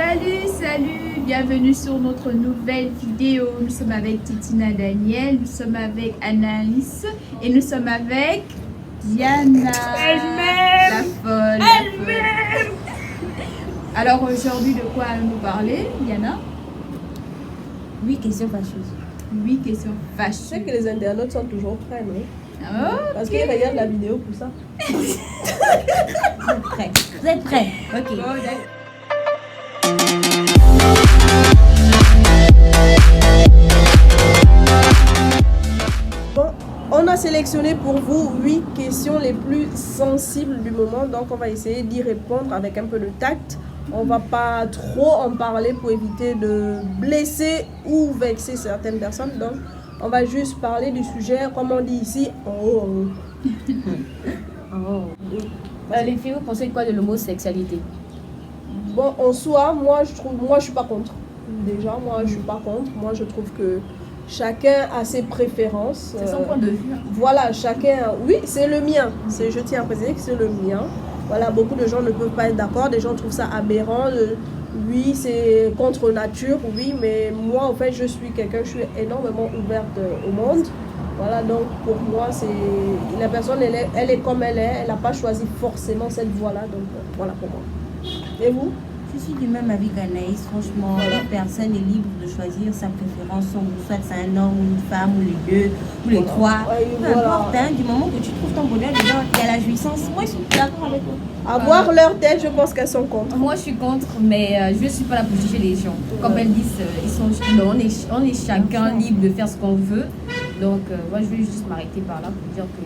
Salut, bienvenue sur notre nouvelle vidéo. Nous sommes avec Titina Daniel, nous sommes avec Anaïs et nous sommes avec Diana. Elle-même. La folle. Elle-même. Alors aujourd'hui, de quoi allons-nous parler, Diana? 8 questions fâcheuses. 8 questions fâcheuses. Je sais que les internautes sont toujours prêts, non? Okay. Parce qu'ils regardent la vidéo pour ça. Vous êtes prêts? Ok. Bon, on a sélectionné pour vous 8 questions les plus sensibles du moment. Donc, on va essayer d'y répondre avec un peu de tact. On va pas trop en parler pour éviter de blesser ou vexer certaines personnes. Donc, on va juste parler du sujet, comme on dit ici, en haut, en haut. Les filles, vous pensez quoi de l'homosexualité? Bon, en soi, moi je suis pas contre. Déjà, moi je suis pas contre. Moi je trouve que chacun a ses préférences. C'est son point de vue. Voilà, chacun. Oui, c'est le mien. Je tiens à préciser que c'est le mien. Voilà, beaucoup de gens ne peuvent pas être d'accord. Des gens trouvent ça aberrant. Oui, c'est contre nature, oui, mais moi en fait je suis énormément ouverte au monde. Voilà, donc pour moi, la personne, elle est comme elle est, elle n'a pas choisi forcément cette voie-là, donc voilà pour moi. Et vous? Je suis du même avis qu'Anaïs, franchement, la personne est libre de choisir sa préférence, soit c'est un homme ou une femme, ou les deux, ou les trois. Peu importe, hein, du moment que tu trouves ton bonheur dedans, il y a la jouissance. Moi, je suis d'accord avec vous. Avoir leur tête, je pense qu'elles sont contre. Moi, je suis contre, mais je ne suis pas là pour juger les gens. Comme elles disent, on est chacun libre de faire ce qu'on veut. Donc, moi, je vais juste m'arrêter par là pour dire que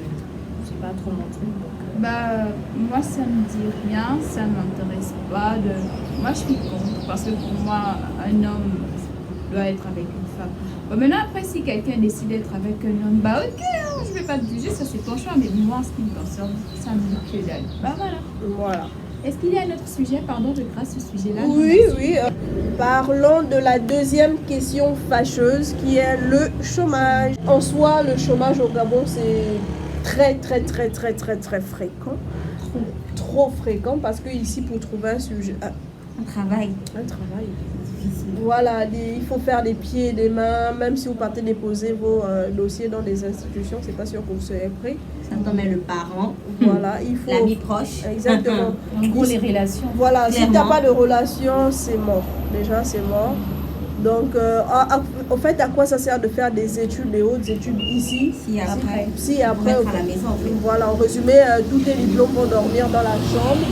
c'est pas trop mon truc. Moi, ça me dit rien, ça ne m'intéresse pas. Moi, je suis contre, parce que pour moi, un homme doit être avec une femme. Bon, maintenant, après, si quelqu'un décide d'être avec un homme, ok, je ne vais pas te juger, ça c'est ton choix, mais moi, en ce qui me concerne, ça me dit que dalle. Voilà. Est-ce qu'il y a un autre sujet, pardon, je grâce ce sujet-là? Oui. Parlons de la deuxième question fâcheuse qui est le chômage. En soi, le chômage au Gabon, c'est très fréquent. Trop fréquent parce que ici, pour trouver un sujet... Un travail. Difficile. Voilà, il faut faire des pieds et des mains, même si vous partez déposer vos dossiers dans des institutions, c'est pas sûr que vous serez pris. Ça tombe le parent. Voilà, il faut... L'ami proche. Exactement. En gros, les relations. Voilà, clairement. Si tu n'as pas de relation, c'est mort. Déjà, c'est mort. Donc, en fait, à quoi ça sert de faire des études, des hautes études ici? Si après, à la maison, en fait. Voilà, en résumé, tous tes diplômes vont dormir dans la chambre,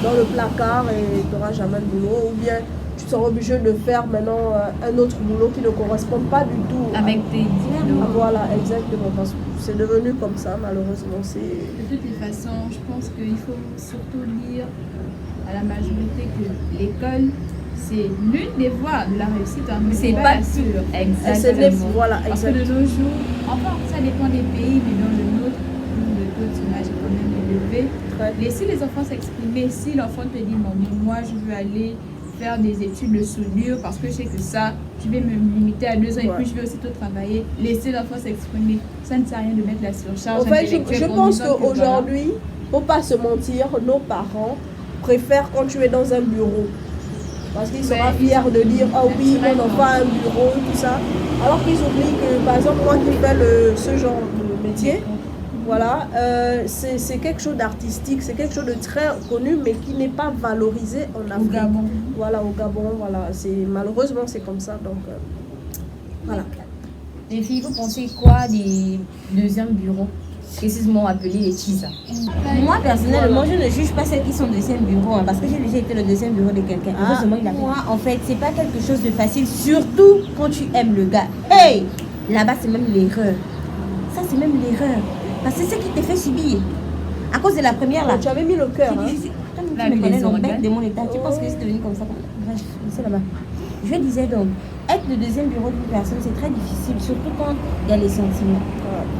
dans le placard, et tu n'auras jamais de boulot. Ou bien, tu seras obligé de faire maintenant un autre boulot qui ne correspond pas du tout Avec tes diplômes. Voilà, exactement. Parce que c'est devenu comme ça, malheureusement. De toutes les façons, je pense qu'il faut surtout dire à la majorité que l'école, c'est l'une des voies de la réussite. Mais C'est pas sûr. Exactement. Voilà, parce que de nos jours, enfin, ça dépend des pays, mais dans le nôtre, le taux de chômage est quand même élevé. Laissez les enfants s'exprimer. Si l'enfant te dit, non, mais moi, je veux aller faire des études de soudure parce que je sais que ça, je vais me limiter à 2 ans et puis je vais aussitôt travailler. Laissez l'enfant s'exprimer. Ça ne sert à rien de mettre la surcharge. En fait, je pense qu'aujourd'hui, il ne faut pas se mentir, nos parents préfèrent quand tu es dans un bureau. Parce qu'ils seront fiers de dire, oh oui, mon enfant a un bureau, tout ça. Alors qu'ils oublient que, par exemple, moi qui fais ce genre de métier, voilà, c'est quelque chose d'artistique, c'est quelque chose de très connu, mais qui n'est pas valorisé en Afrique. Au Gabon. Voilà, au Gabon, voilà. Malheureusement, c'est comme ça. Donc, voilà. Les filles, vous pensez quoi des deuxièmes bureaux? Précisément appelés les TISA. Moi, personnellement, je ne juge pas celles qui sont deuxième bureau, parce que j'ai déjà été le deuxième bureau de quelqu'un. Moi, en fait, c'est pas quelque chose de facile, surtout quand tu aimes le gars. Hey! Là-bas, c'est même l'erreur. Ça, c'est même l'erreur. Parce que c'est ce qui te fait subir. À cause de la première, là. Tu avais mis le cœur, hein? Tu me connais dans le bec de mon état. Tu penses que c'est devenu comme ça? Bref, c'est là-bas. Je disais donc, être le deuxième bureau d'une personne, c'est très difficile, surtout quand il y a les sentiments.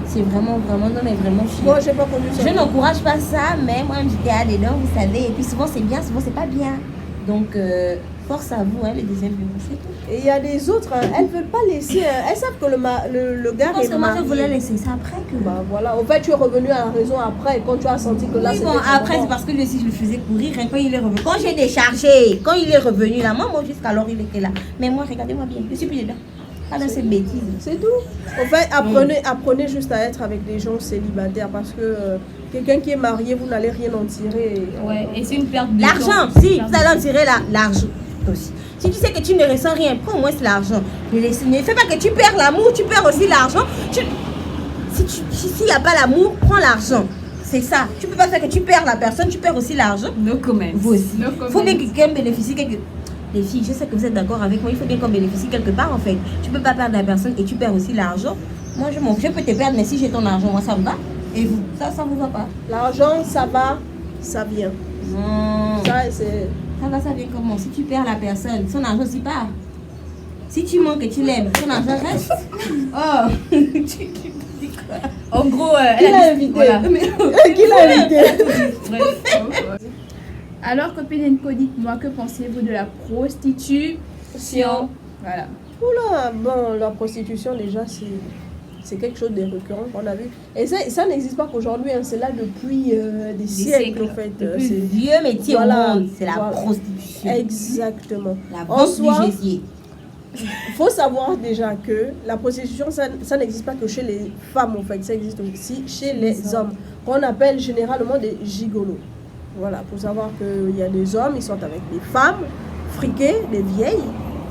C'est vraiment, non, mais vraiment chiant. Moi, j'ai pas connu ça. Je n'encourage pas ça, mais moi, j'étais là dedans, vous savez. Et puis souvent, c'est bien, souvent, c'est pas bien. Donc, force à vous, hein, le deuxième bureau, c'est tout. Et il y a des autres, elles ne veulent pas laisser. Elles savent que le gars Parce est que moi, je marié. voulais laisser ça après que. Bah voilà, en fait, tu es revenu à la raison après, quand tu as senti que là, Oui, c'était bon, trop après, bon. c'est parce que lui aussi, je le faisais courir. Hein, quand il est revenu, quand j'ai déchargé, quand il est revenu là, moi jusqu'alors, il était là. Mais moi, regardez-moi bien, je suis plus dedans. Pas dans ces bêtises. C'est tout. En fait, apprenez juste à être avec des gens célibataires parce que quelqu'un qui est marié, vous n'allez rien en tirer. Ouais, et c'est une perte de L'argent, temps. si, vous allez en tirer l'argent aussi. Si tu sais que tu ne ressens rien, prends au moins l'argent. Ne fais pas que tu perds l'amour, tu perds aussi l'argent. S'il n'y a pas l'amour, prends l'argent. C'est ça. Tu ne peux pas faire que tu perds la personne, tu perds aussi l'argent. No comment. Vous aussi. No Il comment. faut bien que quelqu'un bénéficie quelque... Les filles, je sais que vous êtes d'accord avec moi, il faut bien qu'on bénéficie quelque part en fait. Tu ne peux pas perdre la personne et tu perds aussi l'argent. Moi, je peux te perdre, mais si j'ai ton argent, moi ça me va. Et vous, ça vous va pas. L'argent, ça va, ça vient. Ça, c'est... Ça vient comment? Si tu perds la personne, son argent aussi part. Si tu manques et tu l'aimes, son argent reste. Oh, tu dis quoi? En gros, Qui elle l'a a invité? voilà. Qui l'a invité? Bref. Alors, copine Enco, dites-moi, que pensez-vous de la prostitution? Voilà. Oula, bon, la prostitution, déjà, c'est quelque chose de récurrent qu'on a vu. Et ça n'existe pas qu'aujourd'hui, hein, c'est là depuis des siècles, en fait. Le plus C'est- vieux métier Voilà, au monde, c'est la voilà. prostitution. Exactement. La En vente soi, du gésier. il faut savoir déjà que la prostitution, ça n'existe pas que chez les femmes, en fait. Ça existe aussi chez les hommes, qu'on appelle généralement des gigolos. Voilà, pour savoir qu'il y a des hommes, ils sont avec des femmes friquées, des vieilles,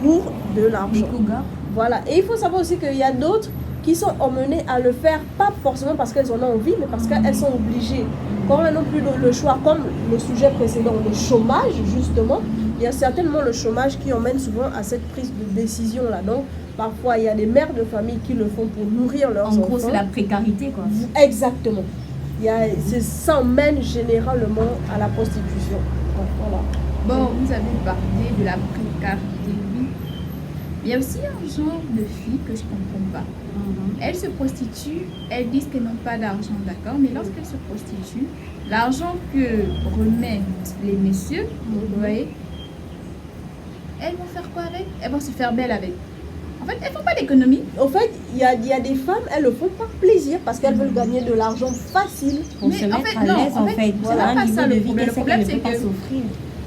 pour de Des l'argent. cougars. Voilà, et il faut savoir aussi qu'il y a d'autres qui sont emmenées à le faire, pas forcément parce qu'elles en ont envie, mais parce qu'elles sont obligées. Quand elles n'ont plus le choix, comme le sujet précédent, le chômage, justement, il y a certainement le chômage qui emmène souvent à cette prise de décision-là. Donc, parfois, il y a des mères de famille qui le font pour nourrir leurs En enfants. gros, c'est la précarité, quoi. Exactement. Ça emmène généralement à la prostitution. Voilà. Bon, vous avez parlé de la précarité, oui. Il y a aussi un genre de filles que je ne comprends pas. Elles se prostituent, elles disent qu'elles n'ont pas d'argent, d'accord? Mais lorsqu'elles se prostituent, l'argent que remettent les messieurs, vous voyez, elles vont faire quoi avec? Elles vont se faire belle avec. En fait, elles ne font pas d'économie. En fait, il y a des femmes, elles le font par plaisir parce qu'elles veulent gagner de l'argent facile. Pour Mais se en mettre fait, à non, l'aise en en fait, fait. c'est Voilà, pas un niveau ça de le vie problème. qu'elle Le sait problème, qu'elle ne c'est peut pas que- s'offrir.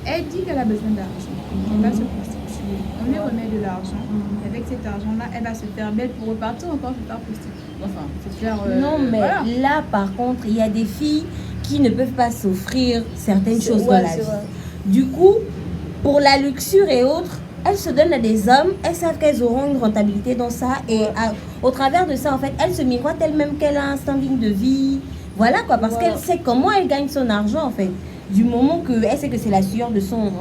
Elle dit qu'elle a besoin d'argent. Elle va se prostituer. On lui remet de l'argent. Et avec cet argent-là, elle va se faire belle pour repartir encore se faire prostituer. Enfin, se faire. Non, mais voilà. là, par contre, il y a des filles qui ne peuvent pas s'offrir certaines choses dans la c'est vie. vrai. Du coup, pour la luxure et autres, elles se donnent à des hommes, elles savent qu'elles auront une rentabilité dans ça. Et au travers de ça, en fait, elles se miroitent elles-mêmes qu'elle a un standing de vie. Voilà quoi, parce Voilà. qu'elle sait comment elle gagne son argent, en fait. Du moment qu'elle sait que c'est la sueur de son...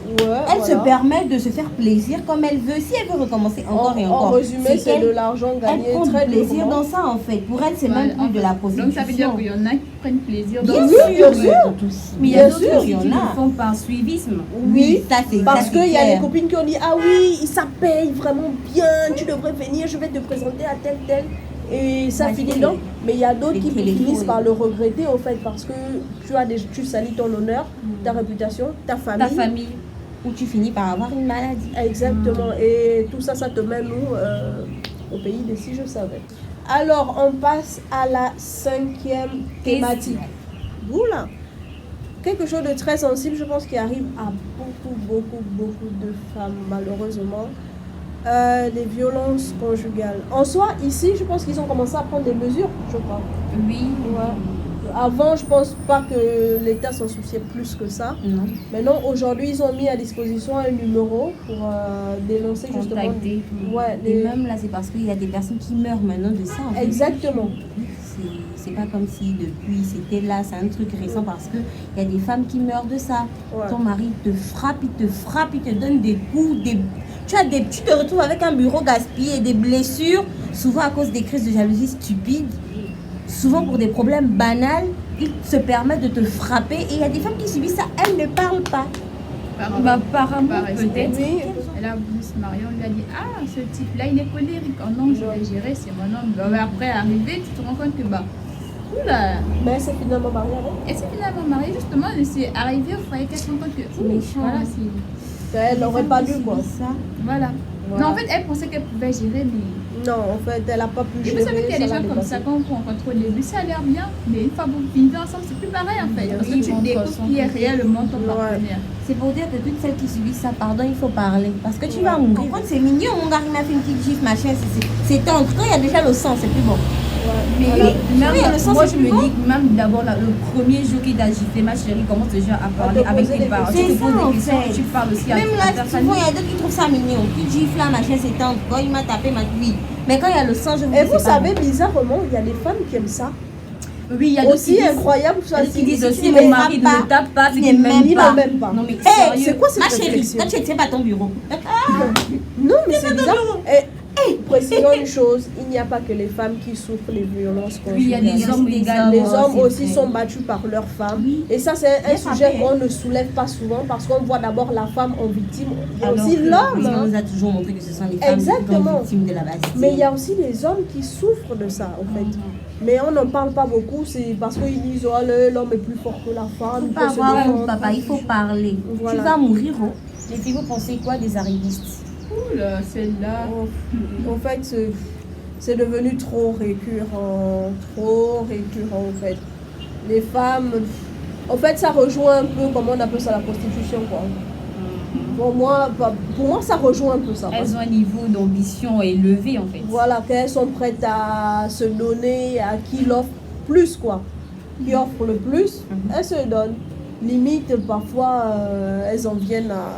Ouais, elle se permet de se faire plaisir comme elle veut. Si elle veut recommencer encore et encore. En résumé, c'est qu'elle- de l'argent Elle gagné prend du très plaisir durement. dans ça, en fait. Pour elle, c'est Voilà, même plus de la prostitution. Donc ça veut dire qu'il y en a qui prennent plaisir dans Bien ça. sûr, bien sûr. Mais il y a Bien d'autres sûr, qui Qui en le a. font par suivisme. Oui, ça c'est parce ça, qu'il c'est y a clair. des copines qui ont dit ah oui, ça paye vraiment bien, tu devrais venir, je vais te présenter à tel. Et ça Ouais, finit c'est donc. Mais il y a d'autres les qui téléphones. finissent par le regretter au fait parce que tu salis ton honneur, ta réputation, ta famille. Ta famille. Où tu finis par avoir une maladie. Exactement. Et tout ça, ça te met nous au pays des si je savais. Alors, on passe à la 5e thématique. Oula. Quelque chose de très sensible, je pense, qui arrive à beaucoup de femmes, malheureusement. Les violences conjugales. En soi, ici, je pense qu'ils ont commencé à prendre des mesures, je crois. Oui. Ouais. Avant, je pense pas que l'État s'en souciait plus que ça. Non. Maintenant, aujourd'hui, ils ont mis à disposition un numéro pour dénoncer justement. Contacter. Ouais, Et les- même là, c'est parce qu'il y a des personnes qui meurent maintenant de ça. En fait. Exactement. C'est pas comme si depuis c'était là, c'est un truc récent parce que il y a des femmes qui meurent de ça. Ouais. Ton mari te frappe, il te donne des coups, tu te retrouves avec un bureau gaspillé et des blessures, souvent à cause des crises de jalousie stupides, souvent pour des problèmes banals, il se permet de te frapper et il y a des femmes qui subissent ça, elles ne parlent pas. Par amour, Par respect. peut-être. Oui, Elle a voulu se marier, on lui a dit ah, ce type-là, il est colérique. Oh non, je vais gérer, c'est mon homme. Bah, après, arrivé, tu te rends compte que bah, Oula. Mais elle s'est finalement mariée avec. Elle s'est finalement mariée, justement, elle s'est arrivée au foyer qu'elle s'entend que. C'est méchant. Voilà, c'est. Elle n'aurait pas dû, quoi. Ça. Voilà. Voilà. Non, en fait, elle pensait qu'elle pouvait gérer, mais. Non, en fait, elle n'a pas pu Et gérer. vous savez qu'il y a des ça l'a gens comme dépassé. ça, quand vous rencontrez au début, ça a l'air bien, mais une fois que vous vivez ensemble, c'est plus pareil en fait. Parce que Oui, tu montre découvres son qui est côté. réellement ton Ouais. partenaire. C'est pour dire que toutes celles qui subissent ça, pardon, il faut parler. Parce que tu vas mourir. C'est mignon, mon gars, il m'a fait une petite gifle, machin. C'est tendre. Quand il y a déjà le sang, c'est plus bon. Mais Voilà. même, Oui, le sens, moi c'est je me plus dis que même d'abord le premier jour qu'il t'a giflé, ma chérie commence déjà à parler te avec poser tes des parents. Tu questions. te poses C'est ça, des questions en fait. et tu parles aussi Même à là, ta souvent, famille. il y a d'autres qui trouvent ça mignon. Petite gifle là, machin, c'est tendre. Quand il m'a tapé, m'a dit oui. Mais quand il y a le sang, je vous Et dis, vous c'est pas savez, bizarrement, il y a des femmes qui aiment ça. Oui, il y a d'autres Aussi qui disent, incroyable, ça. qui disent si aussi tu mon ne mari m'aimes ne me tape pas, c'est tu qu'il ne m'aime m'aimes pas. pas. Il ne m'aime pas. Non mais Hey, sérieux. c'est quoi cette Ma chérie, réflexion? toi tu tiens pas ton bureau. Non, mais c'est bizarre. Et précisons une chose, il n'y a pas que les femmes qui souffrent les violences Oui, il y a conjugales. des hommes des également. Les hommes c'est aussi vrai. sont battus par leurs femmes. Et ça, c'est un Bien sujet frappé, qu'on ne soulève pas souvent parce qu'on voit d'abord la femme en victime. Il y a Alors aussi que l'homme. on hein. nous a toujours montré que ce sont les femmes qui Exactement. sont victimes de la bastille. Mais il y a aussi les hommes qui souffrent de ça, en fait. Mais on n'en parle pas beaucoup, c'est parce qu'ils disent oh, l'homme est plus fort que la femme. Il il faut peut pas se avoir honte, défendre. papa, il faut parler. Voilà. Tu vas mourir, oh. Les filles, vous pensez quoi des arrivistes? Oula, celle-là. En fait, c'est devenu trop récurrent, en fait. Les femmes, en fait, ça rejoint un peu, comment on appelle ça, la prostitution, quoi. Pour moi, ça rejoint un peu ça. Elles ont un niveau d'ambition élevé en fait. Voilà, qu'elles sont prêtes à se donner à qui l'offre plus, quoi. Qui offre le plus, elles se donnent. Limite, parfois, elles en viennent à...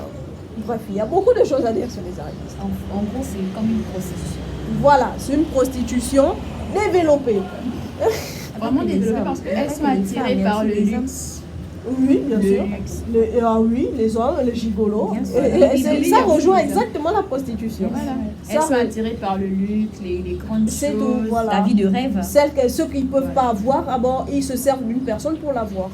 Bref, il y a beaucoup de choses à dire sur les arrivistes. En gros, c'est comme une prostitution. Voilà, c'est une prostitution développée. Vraiment développée parce qu'elles sont attirées par le luxe. Oui, bien Le sûr. luxe. Oui, les hommes, les gigolos. Bien sûr. Ça rejoint exactement la prostitution. Voilà. Ça, Elles sont attirées par le luxe, les grandes C'est choses. tout, voilà. La vie de rêve. Ceux qui ne peuvent pas avoir, d'abord, ils se servent d'une personne pour l'avoir.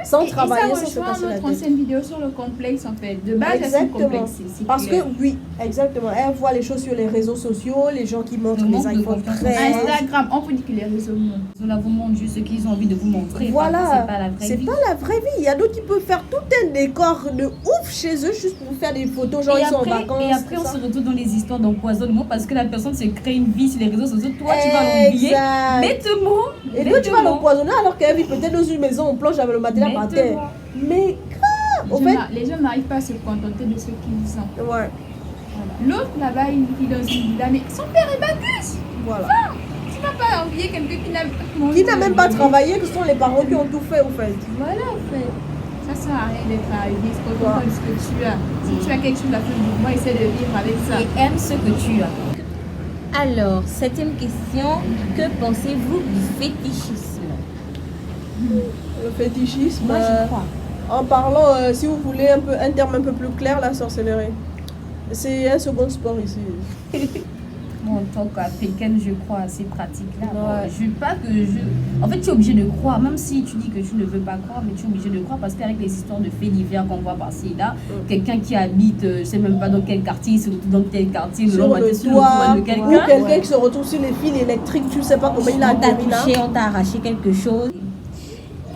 Sans travailler, et sans se ça casser rejoint la notre tête. ancienne vidéo sur le complexe en fait. De base, elles sont Exactement. complexées. c'est Parce que, clair. oui, exactement. Elle voit les choses sur les réseaux sociaux, les gens qui montrent Le les manque de iPhone confiance en 13. Instagram, on peut dire que les réseaux montrent. Nous la vous montre juste ce qu'ils ont envie de vous montrer. Voilà, C'est pas la vraie c'est vie. pas la vraie vie. Il y a d'autres qui peuvent faire tout un décor de ouf chez eux juste pour faire des photos, genre Et ils sont en après, vacances. et après, on tout ça. se retrouve dans les histoires d'empoisonnement parce que la personne se crée une vie sur les réseaux sociaux. Toi, tu vas l'oublier Exact. bêtement. Et toi, tu vas bêtement. l'empoisonner alors qu'elle vit peut-être dans une maison, on plonge avec le matériel par terre. Bêtement. Mais grave, en fait. Les gens n'arrivent pas à se contenter de ce qu'ils ont. Ouais, L'autre là-bas, il vit dans une villa, mais son père est Bacchus. voilà. Tu vas pas envier quelqu'un Qui n'a même pas travaillé, que ce sont les parents qui ont tout fait, en fait. Voilà, en fait. Ça sert à rien d'être arrivé. C'est pas Ouais. de ce que tu as. Si tu as quelque chose à faire pour moi, essaie de vivre avec ça. Et aime ce que tu as. Alors, septième question, que pensez-vous du fétichisme? Le fétichisme. Moi, j'y crois. En parlant, si vous voulez un terme un peu plus clair, la sorcellerie. C'est un second sport ici. Moi, en tant qu'africaine, je crois à ces pratiques-là. Ouais. Je veux pas que je... En fait, tu es obligé de croire, même si tu dis que tu ne veux pas croire, mais tu es obligé de croire parce qu'avec les histoires de faits divers qu'on voit par-ci et là, quelqu'un qui habite, je sais même pas dans quel quartier, il se retrouve dans quel quartier, le Sur lendemain, le t'es sur toit, de ou quelqu'un. quelqu'un qui se retrouve sur les fils électriques, tu sais pas comment il a On t'a atterri là. touché, on t'a arraché quelque chose.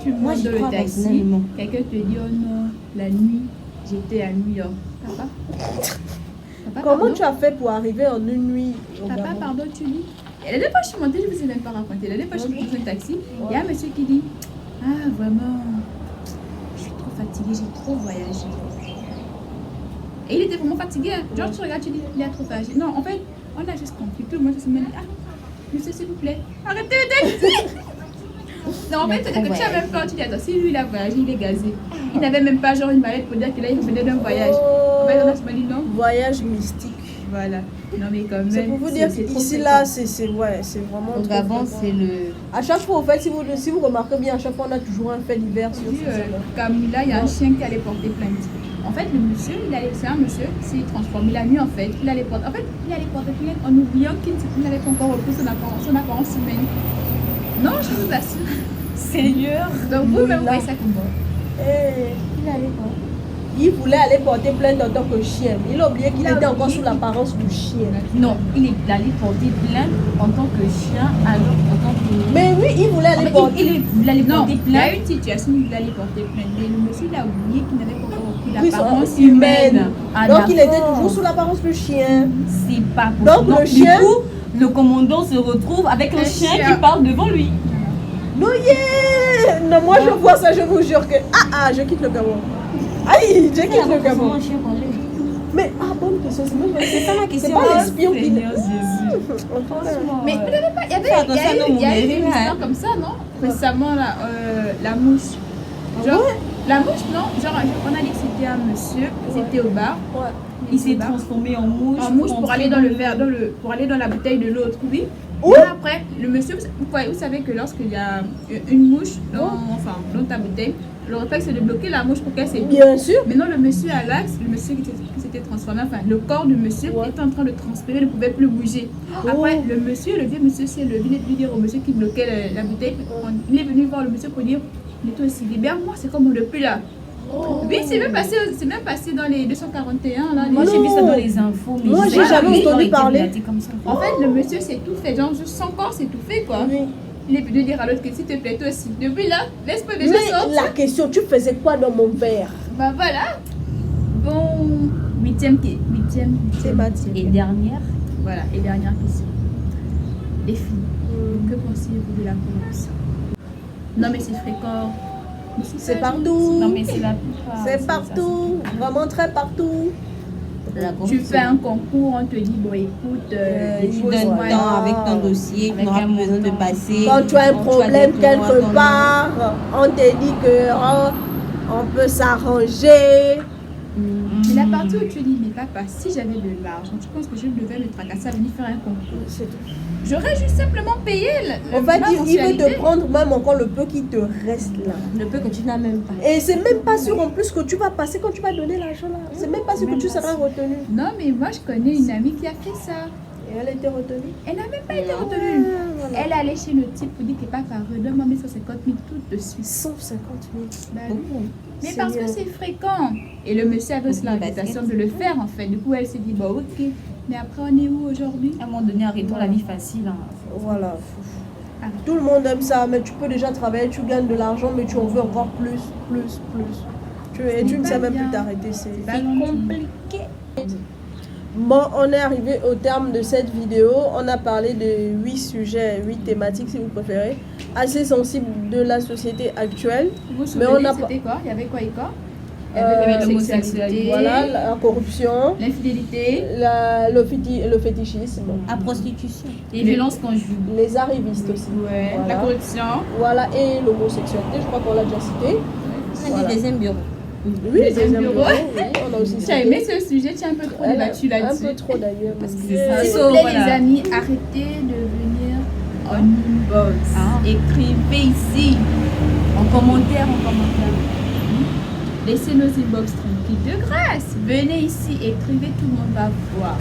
Tu Moi, montes j'y dans le crois taxi, personnellement. quelqu'un te dit oh non, la nuit, j'étais à New York. Papa Comment pardon tu as fait pour arriver en une nuit au Papa, Gabon? pardon, tu dis. Et la dernière fois, je suis montée, je ne vous ai même pas raconté. La dernière fois, je suis dans un taxi. Il y a un monsieur qui dit ah, vraiment, je suis trop fatiguée, j'ai trop voyagé. Et il était vraiment fatigué. Hein. Genre, tu regardes, tu dis il a trop voyagé. Non, en fait, on a juste compris. Tout le monde se met ah, monsieur, s'il vous plaît, arrêtez le taxi. Non, en fait, c'est que tu as même peur. Tu dis attends, si lui il a voyagé, il est gazé. Il n'avait même pas genre une mallette pour dire qu'il revenait d'un voyage. En fait, on a se dit non. Voyage mystique. Voilà. Non, mais quand même. C'est pour vous dire c'est trop qu'ici fréquent. là, c'est vraiment Au trop Gabon, fréquent. c'est le... À chaque fois, en fait, si vous remarquez bien, à chaque fois, on a toujours un fait divers sur Vu, ce sujet. comme là, il y a un chien qui allait porter plainte. En fait, le monsieur, c'est un monsieur qui s'est transformé la nuit, en fait. Il allait porter plainte en oubliant qu'il n'avait pas encore repris son apparence humaine. Non, je vous assure. Seigneur. Donc, vous-même, voyez ça comme moi. Et Il allait quoi? il voulait aller porter plainte en tant que chien. Il a oublié qu'il était encore sous l'apparence du chien. Non, il est allé porter plainte en tant que chien, alors en tant que... Mais oui, il voulait aller porter. Il allait Non, porter il y a plainte. une situation où il allait porter plainte, mais le monsieur il a oublié qu'il n'avait pas encore pris Oui, l'apparence son humaine. Ah, Donc il était d'accord. toujours sous l'apparence du chien. C'est pas possible. Donc, le chien- Du coup, le commandant se retrouve avec un chien chien. qui parle devant lui. Non, yeah! Non, moi je vois ça, je vous jure que. Je quitte le Gabon. Aïe, je quitte le Gabon. Un chien parler. Mais, bonne question, c'est moi. C'est ça la C'est question. pas l'espion qui. Seigneur Jésus. Franchement. Mais vous n'avez pas, il y avait, Fais attention à nos il y a eu mouvements, une histoire hein. comme ça, non? Récemment, là, la mouche. Genre, la mouche, non? Genre, on a dit que c'était un monsieur, c'était au bar. Ouais. Il s'est transformé en mouche. En mouche pour aller dans le verre, pour aller dans la bouteille de l'autre, oui. Ouais. Et après, le monsieur, vous savez que lorsqu'il y a une mouche dans ta bouteille, le réflexe c'est de bloquer la mouche pour qu'elle s'étouffe. Bien sûr. Maintenant, le monsieur à l'axe, le monsieur qui s'était transformé, enfin, le corps du monsieur était en train de transpirer, ne pouvait plus bouger. Après, le vieux monsieur s'est levé, il est venu dire au monsieur qui bloquait la bouteille, il est venu voir le monsieur pour dire, mais toi aussi, libère-moi, c'est comme on ne plus là. Oui, c'est même passé dans les 241 là. Moi les- j'ai vu ça dans les infos, mais Moi, je j'ai sais pas, jamais l'histoire entendu a été parler. relatée comme ça. En fait, le monsieur s'est tout fait, genre juste son corps s'est étouffé quoi. Oui. Il est venu dire à l'autre que s'il te plaît, toi aussi. Depuis là, laisse-moi déjà Mais sortir. la question, tu faisais quoi dans mon verre? Bah voilà. Bon, huitième. Et dernière, Voilà, et dernière question. Les filles, que pensez-vous de la corruption? Non mais c'est fréquent. Mais C'est pas partout. non mais c'est la plupart. C'est partout. Vraiment très partout. Tu fais un concours, on te dit, bon écoute, Tu donnes dépose-moi temps avec ton dossier, Avec tu n'auras un plus besoin de montant. passer. Quand tu as un Quand problème des tournois, quelque ton- part, on te dit que on peut s'arranger. Mais la partie où tu dis, mais papa, si j'avais de l'argent, tu penses que je devais me tracasser à venir faire un concours? C'est tout. J'aurais juste simplement payé En fait, ma il veut mensualité. te prendre même encore le peu qui te reste là. Le peu que tu n'as même pas. Et c'est même pas sûr en plus que tu vas passer quand tu vas donner l'argent là. C'est même pas sûr que tu seras retenu. Non, mais moi je connais une amie qui a fait ça. Et elle a été retenue. Elle n'a même pas été retenue. Elle est allée chez le type pour dire que papa, redonne-moi 150 000 tout de suite. 150 000. Bah oui. Mais C'est parce que bien. c'est fréquent. Et le monsieur avait aussi Beaucoup de l'invitation basket. de le faire en fait. Du coup, elle s'est dit, bah ok. Mais après, on est où aujourd'hui? À un moment donné, arrêtons la vie facile. Hein. Voilà. Ah. Tout le monde aime ça, mais tu peux déjà travailler, tu gagnes de l'argent, mais tu en veux encore plus. Et tu ne pas sais même bien. plus t'arrêter. C'est pas gentil. compliqué. Bon, on est arrivé au terme de cette vidéo. On a parlé de 8 sujets, 8 thématiques si vous préférez, assez sensibles de la société actuelle. Vous vous Mais on souvenez, a pas- c'était quoi? Il y avait quoi et quoi? Il y avait l'homosexualité, Voilà, la corruption, l'infidélité, le fétichisme, À prostitution. Et violences conjugales. les arrivistes aussi. ouais, Voilà. la corruption. Voilà, et l'homosexualité, je crois qu'on l'a déjà cité. On a Voilà. dit deuxième bureau. Oui, Deuxième bureau. oui, on a aussi Tu as cité. aimé ce sujet? Tu as un peu trop débattu Un là-dessus. peu trop d'ailleurs. Parce que mais- c'est ça. S'il So, vous plaît, voilà. les amis, arrêtez de venir en inbox. Ah. Écrivez ici, en commentaire. Laissez nos inbox tranquilles. De grâce, venez ici, écrivez, tout le monde va voir.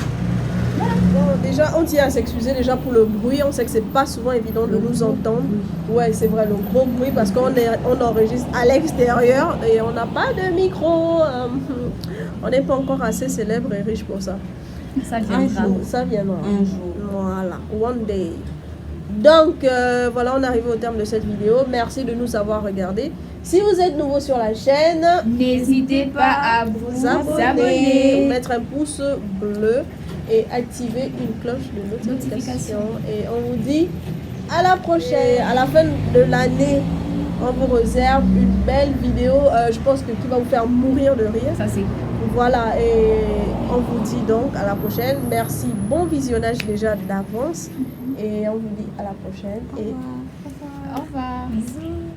Bon, déjà, on tient à s'excuser déjà pour le bruit. On sait que c'est pas souvent évident de nous entendre. Ouais, c'est vrai, le gros bruit parce on enregistre à l'extérieur et on n'a pas de micro. On n'est pas encore assez célèbre et riche pour ça. Ça Un viendra. jour. Ça viendra. Un jour. Voilà, one day. Donc, voilà, on arrive au terme de cette vidéo. Merci de nous avoir regardés. Si vous êtes nouveau sur la chaîne, N'hésitez pas à vous vous abonner, abonner. mettre un pouce bleu et activer une cloche de notification. Et on vous dit à la prochaine. À la fin de l'année, on vous réserve une belle vidéo. Je pense que qui va vous faire mourir de rire. Ça c'est Voilà, et on vous dit donc à la prochaine. Merci, bon visionnage déjà d'avance. Et on vous dit à la prochaine. Et Au revoir. Bisous.